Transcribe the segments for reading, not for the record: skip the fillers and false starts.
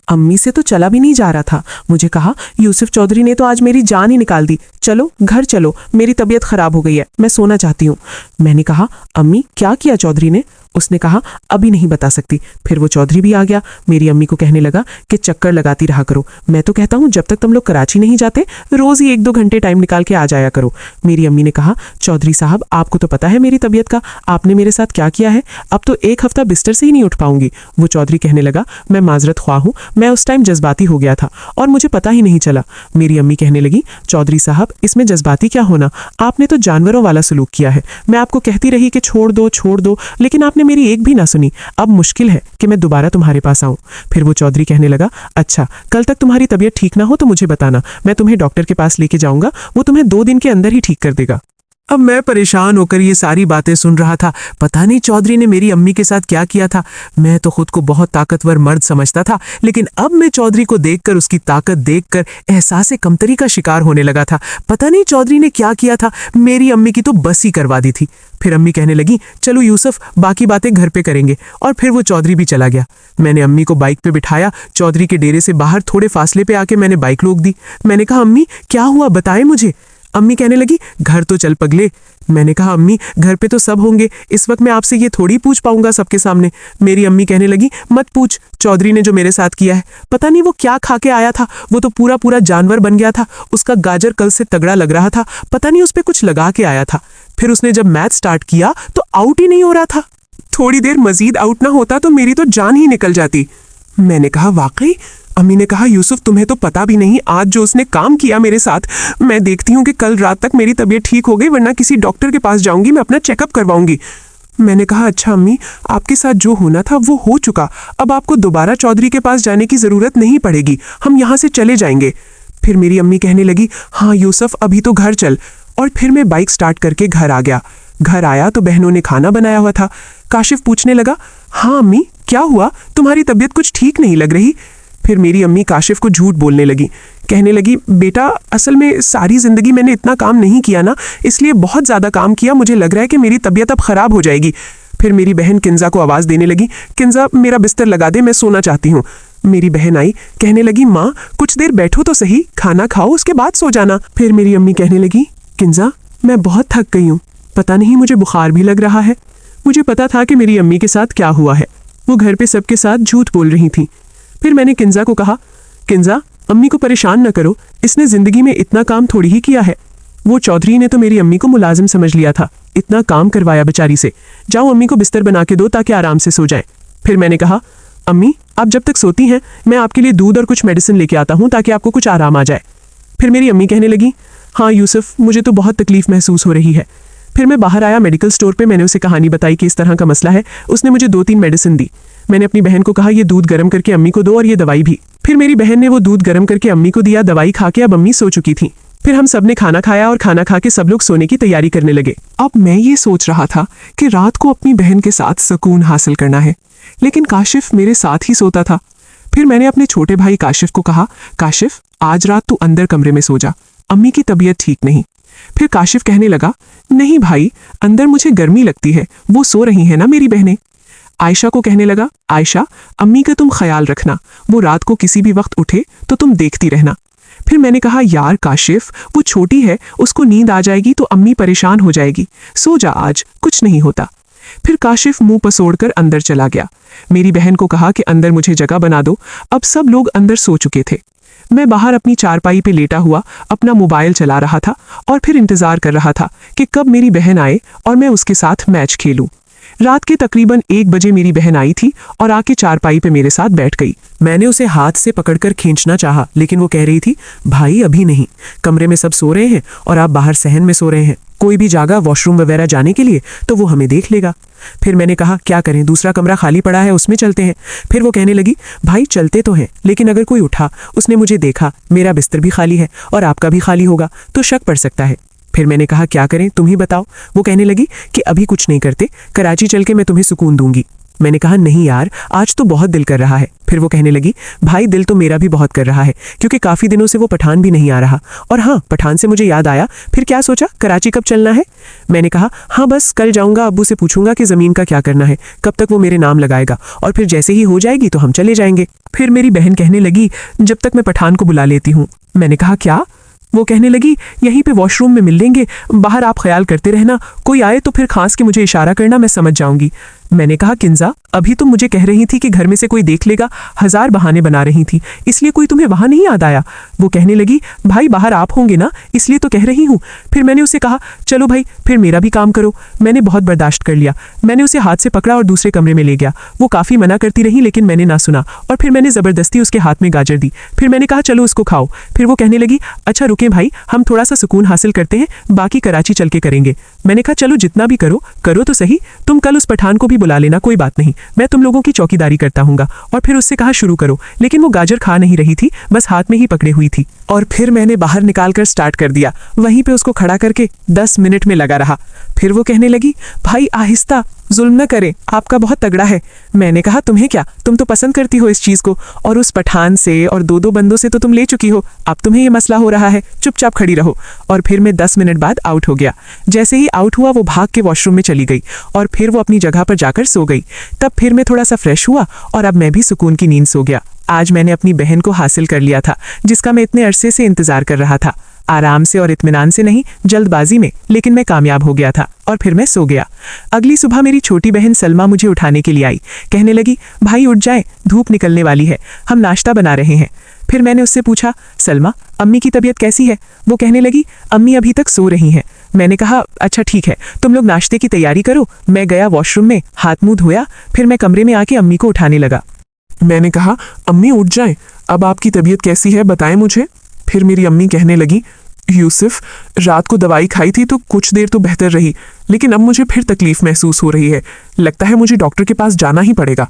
अम्मी से तो चला भी नहीं जा रहा था। मुझे कहा, यूसुफ चौधरी ने तो आज मेरी जान ही निकाल दी, चलो घर चलो, मेरी तबीयत खराब हो गई है, मैं सोना चाहती हूँ। मैंने कहा, अम्मी क्या किया चौधरी ने? उसने कहा, अभी नहीं बता सकती। फिर वो चौधरी भी आ गया। मेरी अम्मी को कहने लगा कि चक्कर लगाती रहा करो। मैं तो कहता हूँ जब तक तुम लोग कराची नहीं जाते रोज ही 1-2 घंटे टाइम निकाल के आ जाया करो। मेरी अम्मी ने कहा, चौधरी साहब आपको तो पता है मेरी तबीयत का, आपने मेरे साथ क्या किया है, अब तो 1 हफ्ता बिस्तर से ही नहीं उठ पाऊंगी। वो चौधरी कहने लगा, मैं माजरत ख्वाह हूँ, मैं उस टाइम जज्बाती हो गया था और मुझे पता ही नहीं चला। मेरी अम्मी कहने लगी, चौधरी साहब इसमें जज्बाती क्या होना, आपने तो जानवरों वाला सलूक किया है। मैं आपको कहती रही कि छोड़ दो, लेकिन आपने मेरी एक भी ना सुनी। अब मुश्किल है कि मैं दोबारा तुम्हारे पास आऊं। फिर वो चौधरी कहने लगा, अच्छा कल तक तुम्हारी तबीयत ठीक ना हो तो मुझे बताना, मैं तुम्हें डॉक्टर के पास लेके जाऊंगा, वो तुम्हें 2 दिन के अंदर ही ठीक कर देगा। अब मैं परेशान होकर ये सारी बातें सुन रहा था। पता नहीं चौधरी ने मेरी अम्मी के साथ क्या किया था। मैं तो खुद को बहुत ताकतवर मर्द समझता था, लेकिन अब मैं चौधरी को देखकर, उसकी ताकत देखकर एहसास कमतरी का शिकार होने लगा था। पता नहीं चौधरी ने क्या किया था, मेरी अम्मी की तो बस ही करवा दी थी। फिर अम्मी कहने लगी, चलो यूसुफ बाकी बातें घर पे करेंगे, और फिर वो चौधरी भी चला गया। मैंने अम्मी को बाइक पे बिठाया, चौधरी के डेरे से बाहर थोड़े फासले पे आके मैंने बाइक रोक दी। मैंने कहा, अम्मी क्या हुआ बताएं मुझे। अम्मी कहने लगी, घर तो चल पगले। मैंने कहा, अम्मी घर पे तो सब होंगे, इस वक्त मैं आपसे ये थोड़ी पूछ पाऊंगा सबके सामने। मेरी अम्मी कहने लगी, मत पूछ, चौधरी ने जो मेरे साथ किया है, पता नहीं वो क्या खा के आया था, वो तो पूरा जानवर बन गया था। उसका गाजर कल से तगड़ा लग रहा था, पता नहीं उस पे कुछ लगा के आया था। फिर उसने जब मैच स्टार्ट किया तो आउट ही नहीं हो रहा था। थोड़ी देर मजीद आउट ना होता तो मेरी तो जान ही निकल जाती। मैंने कहा, वाकई? अम्मी ने कहा, यूसुफ तुम्हें तो पता भी नहीं आज जो उसने काम किया मेरे साथ। मैं देखती हूँ कि कल रात तक मेरी तबीयत ठीक हो गई, वरना किसी डॉक्टर के पास जाऊंगी, मैं अपना चेकअप करवाऊंगी। मैंने कहा, अच्छा अम्मी, आपके साथ जो होना था वो हो चुका, अब आपको दोबारा चौधरी के पास जाने की जरूरत नहीं पड़ेगी, हम यहाँ से चले जाएंगे। फिर मेरी अम्मी कहने लगी, हाँ यूसुफ अभी तो घर चल। और फिर मैं बाइक स्टार्ट करके घर आ गया। घर आया तो बहनों ने खाना बनाया हुआ था। काशिफ पूछने लगा, हाँ अम्मी क्या हुआ, तुम्हारी तबीयत कुछ ठीक नहीं लग रही। फिर मेरी अम्मी काशिफ को झूठ बोलने लगी, कहने लगी, बेटा असल में सारी ज़िंदगी मैंने इतना काम नहीं किया ना, इसलिए बहुत ज़्यादा काम किया, मुझे लग रहा है कि मेरी तबीयत अब ख़राब हो जाएगी। फिर मेरी बहन किंजा को आवाज़ देने लगी, किंजा मेरा बिस्तर लगा दे, मैं सोना चाहती हूँ। मेरी बहन आई, कहने लगी, माँ कुछ देर बैठो तो सही, खाना खाओ उसके बाद सो जाना। फिर मेरी अम्मी कहने लगी, किंजा मैं बहुत थक गई हूँ, पता नहीं मुझे बुखार भी लग रहा है। मुझे पता था कि मेरी अम्मी के साथ क्या हुआ है, वो घर पे सबके साथ झूठ बोल रही थी। फिर मैंने किंजा को कहा, किंजा अम्मी को परेशान न करो, इसने ज़िंदगी में इतना काम थोड़ी ही किया है। वो चौधरी ने तो मेरी अम्मी को मुलाजिम समझ लिया था, इतना काम करवाया बेचारी से। जाओ अम्मी को बिस्तर बना के दो ताकि आराम से सो जाए। फिर मैंने कहा, अम्मी आप जब तक सोती हैं मैं आपके लिए दूध और कुछ मेडिसिन लेके आता हूँ ताकि आपको कुछ आराम आ जाए। फिर मेरी अम्मी कहने लगी, हाँ यूसुफ मुझे तो बहुत तकलीफ महसूस हो रही है। फिर मैं बाहर आया मेडिकल स्टोर पे, मैंने उसे कहानी बताई कि इस तरह का मसला है। उसने मुझे 2-3 मेडिसिन दी। मैंने अपनी बहन को कहा, ये दूध गर्म करके अम्मी को दो और ये दवाई भी। फिर मेरी बहन ने वो दूध गर्म करके अम्मी को दिया, दवाई खा के अब अम्मी सो चुकी थी। फिर हम सब ने खाना खाया और खाना खा के सब लोग सोने की तैयारी करने लगे। अब मैं ये सोच रहा था कि रात को अपनी बहन के साथ सुकून हासिल करना है, लेकिन काशिफ मेरे साथ ही सोता था। फिर मैंने अपने छोटे भाई काशिफ को कहा, काशिफ आज रात तू अंदर कमरे में सो जा, अम्मी की तबीयत ठीक नहीं। फिर काशिफ कहने लगा, नहीं भाई अंदर मुझे गर्मी लगती है, वो सो रही है ना मेरी बहनें। आयशा को कहने लगा, आयशा अम्मी का तुम ख्याल रखना, वो रात को किसी भी वक्त उठे तो तुम देखती रहना। फिर मैंने कहा, यार काशिफ वो छोटी है, उसको नींद आ जाएगी तो अम्मी परेशान हो जाएगी, सो जा आज कुछ नहीं होता। फिर काशिफ मुंह पसोड़कर अंदर चला गया। मेरी बहन को कहा कि अंदर मुझे जगह बना दो। अब सब लोग अंदर सो चुके थे। मैं बाहर अपनी चारपाई पे लेटा हुआ अपना मोबाइल चला रहा था और फिर इंतजार कर रहा था कि कब मेरी बहन आए और मैं उसके साथ मैच खेलूं। रात के तकरीबन 1 बजे मेरी बहन आई थी और आके चारपाई पे मेरे साथ बैठ गई। मैंने उसे हाथ से पकड़कर खींचना चाहा, लेकिन वो कह रही थी, भाई अभी नहीं, कमरे में सब सो रहे हैं और आप बाहर सहन में सो रहे हैं, कोई भी जागा वॉशरूम वगैरह जाने के लिए तो वो हमें देख लेगा। फिर मैंने कहा, क्या करें, दूसरा कमरा खाली पड़ा है उसमें चलते हैं। फिर वो कहने लगी, भाई चलते तो हैं, लेकिन अगर कोई उठा, उसने मुझे देखा, मेरा बिस्तर भी खाली है और आपका भी खाली होगा तो शक पड़ सकता है। फिर मैंने कहा, क्या करें तुम ही बताओ। वो कहने लगी कि अभी कुछ नहीं करते, कराची चल के मैं तुम्हें सुकून दूंगी। मैंने कहा नहीं यार, आज तो बहुत दिल कर रहा है। फिर वो कहने लगी भाई दिल तो मेरा भी बहुत कर रहा है, क्योंकि काफ़ी दिनों से वो पठान भी नहीं आ रहा। और हाँ, पठान से मुझे याद आया, फिर क्या सोचा, कराची कब चलना है? मैंने कहा हाँ बस कल जाऊंगा, अब्बू से पूछूंगा कि ज़मीन का क्या करना है, कब तक वो मेरे नाम लगाएगा, और फिर जैसे ही हो जाएगी तो हम चले जाएंगे। फिर मेरी बहन कहने लगी जब तक मैं पठान को बुला लेती हूँ। मैंने कहा क्या? वो कहने लगी यहीं पे वॉशरूम में मिल लेंगे, बाहर आप ख्याल करते रहना, कोई आए तो फिर खांस के मुझे इशारा करना, मैं समझ जाऊंगी। मैंने कहा किंजा, अभी तुम मुझे कह रही थी कि घर में से कोई देख लेगा, हजार बहाने बना रही थी, इसलिए कोई तुम्हें वहां नहीं याद आया? वो कहने लगी भाई बाहर आप होंगे ना, इसलिए तो कह रही हूँ। फिर मैंने उसे कहा चलो भाई फिर मेरा भी काम करो। मैंने बहुत बर्दाश्त कर लिया, मैंने उसे हाथ से पकड़ा और दूसरे कमरे में ले गया। वो काफ़ी मना करती रही लेकिन मैंने ना सुना, और फिर मैंने ज़बरदस्ती उसके हाथ में गाजर दी। फिर मैंने कहा चलो उसको खाओ। फिर वो कहने लगी अच्छा रुकें भाई, हम थोड़ा सा सुकून हासिल करते हैं, बाकी कराची चल के करेंगे। मैंने कहा चलो जितना भी करो करो तो सही, तुम कल उस पठान को भी बुला लेना, कोई बात नहीं, मैं तुम लोगों की चौकीदारी करता हूँगा। और फिर उससे कहा शुरू करो, लेकिन वो गाजर खा नहीं रही थी, बस हाथ में ही पकड़े हुई थी। और फिर मैंने बाहर निकाल कर स्टार्ट कर दिया, वहीं पे उसको खड़ा करके 10 मिनट में लगा रहा। फिर वो कहने लगी भाई आहिस्ता, जुल्म न करें, आपका बहुत तगड़ा है। मैंने कहा तुम्हें क्या, तुम तो पसंद करती हो इस चीज़ को, और उस पठान से और 2-2 बंदों से तो तुम ले चुकी हो, अब तुम्हें ये मसला हो रहा है, चुपचाप खड़ी रहो। और फिर मैं 10 मिनट बाद आउट हो गया। जैसे ही आउट हुआ वो भाग के वॉशरूम में चली गई और फिर वो अपनी जगह पर जाकर सो गई। तब फिर मैं थोड़ा सा फ्रेश हुआ और अब मैं भी सुकून की नींद सो गया। आज मैंने अपनी बहन को हासिल कर लिया था, जिसका मैं इतने अरसे से इंतजार कर रहा था, आराम से और इत्मीनान से नहीं, जल्दबाजी में, लेकिन मैं कामयाब हो गया था और फिर मैं सो गया। अगली सुबह मेरी छोटी बहन सलमा मुझे उठाने के लिए आई, कहने लगी भाई उठ जाए, धूप निकलने वाली है, हम नाश्ता बना रहे हैं। फिर मैंने उससे पूछा सलमा अम्मी की तबीयत कैसी है? वो कहने लगी अम्मी अभी तक सो रही हैं। मैंने कहा अच्छा ठीक है, तुम लोग नाश्ते की तैयारी करो। मैं गया वॉशरूम में, हाथ मुंह धोया, फिर मैं कमरे में आके अम्मी को उठाने लगा। मैंने कहा अम्मी उठ जाएं, अब आपकी तबीयत कैसी है बताएं मुझे। फिर मेरी अम्मी कहने लगी यूसुफ रात को दवाई खाई थी तो कुछ देर तो बेहतर रही, लेकिन अब मुझे फिर तकलीफ महसूस हो रही है, लगता है मुझे डॉक्टर के पास जाना ही पड़ेगा।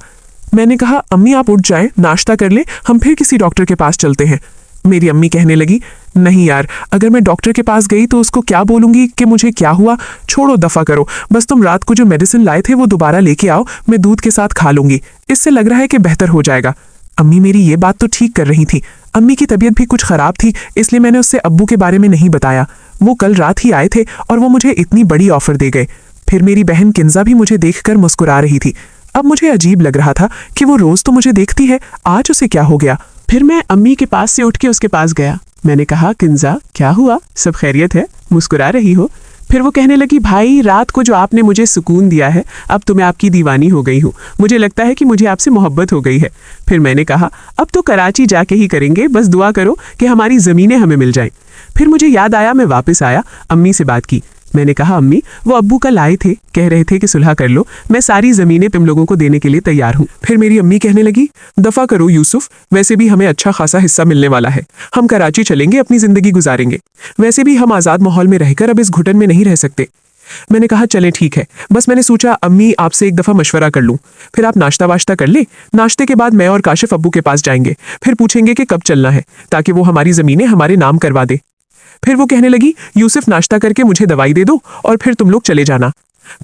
मैंने कहा अम्मी आप उठ जाएं, नाश्ता कर लें, हम फिर किसी डॉक्टर के पास चलते हैं। मेरी अम्मी कहने लगी नहीं यार, अगर मैं डॉक्टर के पास गई तो उसको क्या बोलूंगी कि मुझे क्या हुआ, छोड़ो दफा करो, बस तुम रात को जो मेडिसिन लाए थे वो दोबारा लेके आओ, मैं दूध के साथ खा लूंगी, इससे लग रहा है कि बेहतर हो जाएगा। अम्मी मेरी ये बात तो ठीक कर रही थी, अम्मी की तबीयत भी कुछ खराब थी, इसलिए मैंने उससे अब्बू के बारे में नहीं बताया। वो कल रात ही आए थे और वो मुझे इतनी बड़ी ऑफर दे गए। फिर मेरी बहन किंजा भी मुझे देखकर मुस्कुरा रही थी। अब मुझे अजीब लग रहा था कि वो रोज तो मुझे देखती है, आज उसे क्या हो गया। फिर मैं अम्मी के पास से उठ के उसके पास गया। मैंने कहा किंजा क्या हुआ, सब खैरियत है, मुस्कुरा रही हो? फिर वो कहने लगी भाई रात को जो आपने मुझे सुकून दिया है, अब तो मैं आपकी दीवानी हो गई हूँ, मुझे लगता है कि मुझे आपसे मोहब्बत हो गई है। फिर मैंने कहा अब तो कराची जाके ही करेंगे, बस दुआ करो कि हमारी ज़मीनें हमें मिल जाएं। फिर मुझे याद आया, मैं वापस आया, अम्मी से बात की। मैंने कहा अम्मी वो अब्बू कल आए थे, कह रहे थे कि सुलह कर लो, मैं सारी ज़मीनें तुम लोगों को देने के लिए तैयार हूँ। फिर मेरी अम्मी कहने लगी दफ़ा करो यूसुफ, वैसे भी हमें अच्छा खासा हिस्सा मिलने वाला है, हम कराची चलेंगे, अपनी ज़िंदगी गुजारेंगे, वैसे भी हम आज़ाद माहौल में रहकर अब इस घुटन में नहीं रह सकते। मैंने कहा चलें ठीक है, बस मैंने सोचा अम्मी आपसे एक दफ़ा मशवरा कर लूँ, फिर आप नाश्ता वाश्ता कर लें, नाश्ते के बाद मैं और काशिफ अब्बू के पास जाएंगे, फिर पूछेंगे कि कब चलना है, ताकि वो हमारी ज़मीनें हमारे नाम करवा दे। फिर वो कहने लगी यूसुफ नाश्ता करके मुझे दवाई दे दो और फिर तुम लोग चले जाना।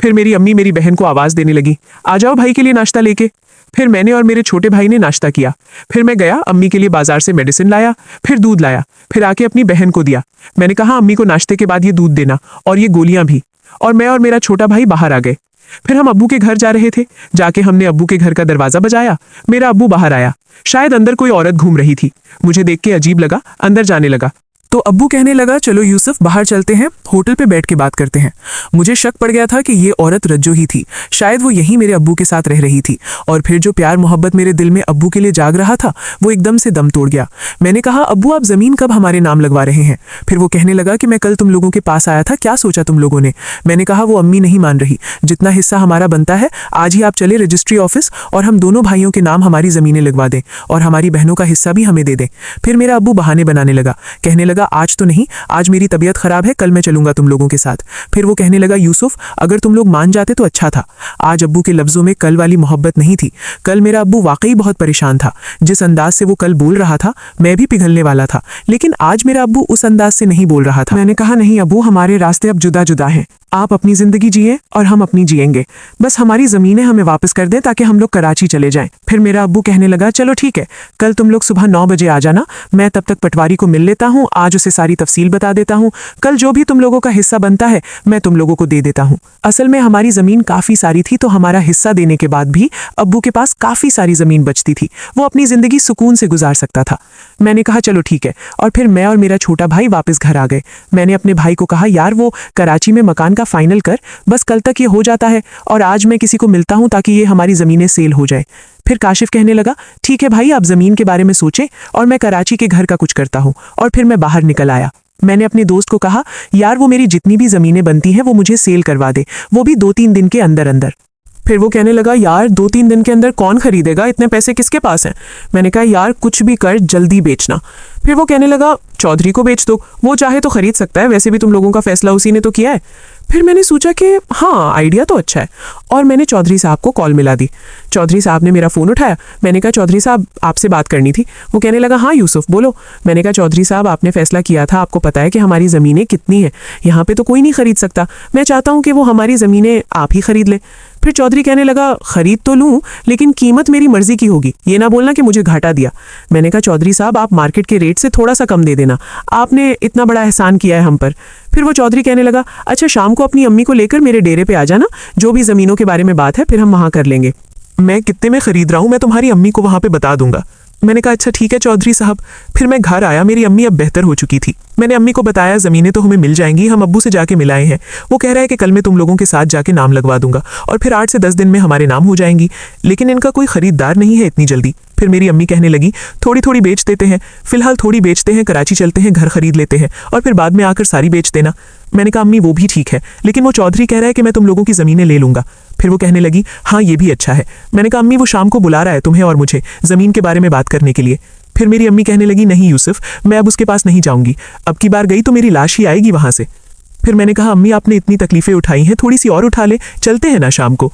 फिर मेरी अम्मी मेरी बहन को आवाज़ देने लगी आ जाओ भाई के लिए नाश्ता लेके। फिर मैंने और मेरे छोटे भाई ने नाश्ता किया। फिर मैं गया अम्मी के लिए बाजार से मेडिसिन लाया, फिर दूध लाया, फिर आके अपनी बहन को दिया। मैंने कहा अम्मी को नाश्ते के बाद ये दूध देना और ये गोलियां भी। और मैं और मेरा छोटा भाई बाहर आ गए। फिर हम अब्बू के घर जा रहे थे, जाके हमने अब्बू के घर का दरवाजा बजाया। मेरा अब्बू बाहर आया, शायद अंदर कोई औरत घूम रही थी, मुझे देख के अजीब लगा, अंदर जाने लगा तो अब्बू कहने लगा चलो यूसुफ बाहर चलते हैं, होटल पे बैठ के बात करते हैं। मुझे शक पड़ गया था कि ये औरत रज्जो ही थी, शायद वो यहीं मेरे अब्बू के साथ रह रही थी। और फिर जो प्यार मोहब्बत मेरे दिल में अब्बू के लिए जाग रहा था वो एकदम से दम तोड़ गया। मैंने कहा अब्बू आप ज़मीन कब हमारे नाम लगवा रहे हैं? फिर वो कहने लगा कि मैं कल तुम लोगों के पास आया था, क्या सोचा तुम लोगों ने? मैंने कहा वो अम्मी नहीं मान रही, जितना हिस्सा हमारा बनता है आज ही आप चले रजिस्ट्री ऑफिस और हम दोनों भाइयों के नाम हमारी ज़मीनें लगवा दें और हमारी बहनों का हिस्सा भी हमें दे दें। फिर मेरा अब्बू बहाने बनाने लगा, कहने लगा आज तो नहीं, आज मेरी तबीयत खराब है, कल मैं चलूंगा तुम लोगों के साथ। फिर वो कहने लगा यूसुफ अगर तुम लोग मान जाते तो अच्छा था। आज अब्बू के लफ्जों में कल वाली मोहब्बत नहीं थी। कल मेरा अब्बू वाकई बहुत परेशान था, जिस अंदाज से वो कल बोल रहा था मैं भी पिघलने वाला था, लेकिन आज मेरा अब्बू उस अंदाज से नहीं बोल रहा था। मैंने कहा नहीं अब्बू, हमारे रास्ते अब जुदा जुदा हैं, आप अपनी जिंदगी जिए और हम अपनी जिएंगे। बस हमारी जमीनें हमें वापस कर दें ताकि हम लोग कराची चले जाएं। फिर मेरा अब्बू कहने लगा, चलो ठीक है, कल तुम लोग सुबह 9 बजे आ जाना, मैं तब तक पटवारी को मिल लेता हूँ, आज उसे सारी तफसील बता देता हूँ। कल जो भी तुम लोगों का हिस्सा बनता है मैं तुम लोगों को दे देता हूँ। असल में हमारी जमीन काफी सारी थी, तो हमारा हिस्सा देने के बाद भी अब्बू के पास काफी सारी जमीन बचती थी, वो अपनी जिंदगी सुकून से गुजार सकता था। मैंने कहा चलो ठीक है, और फिर मैं और मेरा छोटा भाई वापस घर आ गए। मैंने अपने भाई को कहा, यार वो कराची में मकान का फाइनल कर, बस कल तक ये हो जाता है और आज मैं किसी को मिलता हूं ताकि ये हमारी जमीनें सेल हो जाए। फिर काशिफ कहने लगा, ठीक है भाई, आप जमीन के बारे में सोचें और मैं कराची के घर का कुछ करता हूं। और फिर मैं बाहर निकल आया। मैंने अपने दोस्त को कहा, यार वो मेरी जितनी भी जमीनें बनती हैं वो मुझे सेल करवा दे, वो भी 2-3 दिन के अंदर अंदर। फिर वो कहने लगा, यार 2-3 दिन के अंदर कौन खरीदेगा, इतने पैसे किसके पास हैं? मैंने कहा, यार कुछ भी कर, जल्दी बेचना। फिर वो कहने लगा, चौधरी को बेच दो, वो चाहे तो खरीद सकता है, वैसे भी तुम लोगों का फैसला उसी ने तो किया है। फिर मैंने सोचा कि हाँ, आइडिया तो अच्छा है, और मैंने चौधरी साहब को कॉल मिला दी। चौधरी साहब ने मेरा फ़ोन उठाया। मैंने कहा, चौधरी साहब आपसे बात करनी थी। वो कहने लगा, हाँ यूसुफ बोलो। मैंने कहा, चौधरी साहब आपने फैसला किया था, आपको पता है कि हमारी ज़मीनें कितनी हैं, यहाँ पे तो कोई नहीं खरीद सकता, मैं चाहता हूँ कि वो हमारी ज़मीनें आप ही खरीद लें। फिर चौधरी कहने लगा, खरीद तो लूँ लेकिन कीमत मेरी मर्जी की होगी, ये ना बोलना कि मुझे घाटा दिया। मैंने कहा, चौधरी साहब आप मार्केट के रेट से थोड़ा सा कम दे देना, आपने इतना बड़ा एहसान किया है हम पर। फिर वो चौधरी कहने लगा, अच्छा शाम को अपनी अम्मी को लेकर मेरे डेरे पे आ जाना, जो भी ज़मीनों के बारे में बात है फिर हम वहाँ कर लेंगे। मैं कितने में खरीद रहा हूँ मैं तुम्हारी अम्मी को वहाँ पे बता दूंगा। मैंने कहा, अच्छा ठीक है चौधरी साहब। फिर मैं घर आया, मेरी अम्मी अब बेहतर हो चुकी थी। मैंने अम्मी को बताया, ज़मीनें तो हमें मिल जाएंगी, हम अब्बू से जाके मिलाए हैं, वो कह रहा है कि कल मैं तुम लोगों के साथ जाके नाम लगवा दूंगा और फिर 8 से 10 दिन में हमारे नाम हो जाएंगी, लेकिन इनका कोई खरीदार नहीं है इतनी जल्दी। फिर मेरी अम्मी कहने लगी, थोड़ी थोड़ी बेच देते हैं, फिलहाल थोड़ी बेचते हैं, कराची चलते हैं, घर खरीद लेते हैं और फिर बाद में आकर सारी बेच देना। मैंने कहा, अम्मी वो भी ठीक है, लेकिन वो चौधरी कह रहा है कि मैं तुम लोगों की ज़मीनें ले लूंगा। फिर वो कहने लगी, हाँ ये भी अच्छा है। मैंने कहा, अम्मी वो शाम को बुला रहा है तुम्हें और मुझे ज़मीन के बारे में बात करने के लिए। फिर मेरी अम्मी कहने लगी, नहीं यूसुफ, मैं अब उसके पास नहीं जाऊंगी, अब की बार गई तो मेरी लाश ही आएगी वहां से। फिर मैंने कहा, अम्मी आपने इतनी तकलीफें उठाई हैं, थोड़ी सी और उठा ले, चलते हैं ना शाम को।